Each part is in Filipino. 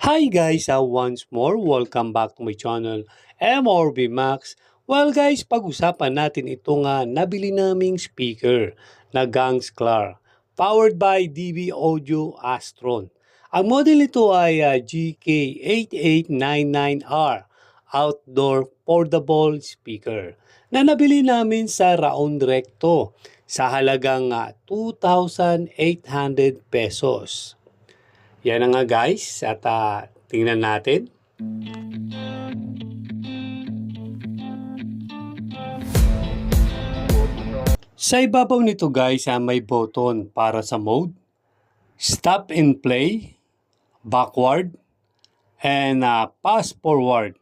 Hi guys, once more, welcome back to my channel, MRB Max. Well guys, pag-usapan natin itong nabili naming speaker na Gangsklar, powered by DB Audio Astron. Ang model nito ay GK8899R, outdoor portable speaker, na nabili namin sa Raon Recto sa halagang 2,800 pesos. Yan na nga guys, at tingnan natin. Sa ibabaw nito guys, may button para sa mode, stop and play, backward, and fast forward.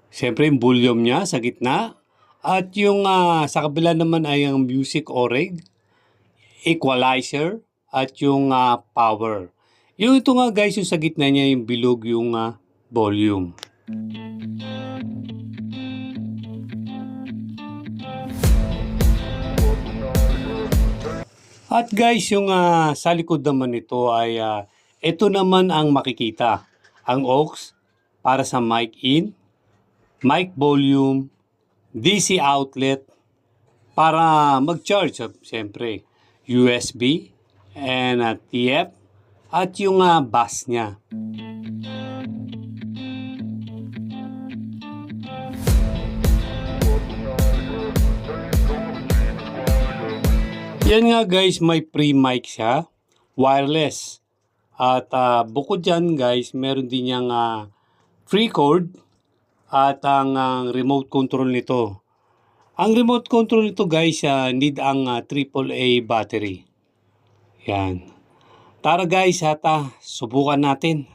Siyempre yung volume niya sa gitna, at yung sa kabila naman ay ang music o reg, equalizer, at yung power. Yung ito nga guys, yung sa gitna niya, yung bilog yung volume. At guys, yung sa likod naman nito ay ito naman ang makikita. Ang aux para sa mic in, mic volume, DC outlet para mag-charge, siyempre, USB and TF. At yung bass niya. Yan nga guys, may pre-mic siya, wireless. At bukod dyan guys, meron din niyang free cord at ang remote control nito. Ang remote control nito guys, need ang AAA battery. Yan. Tara guys, subukan natin.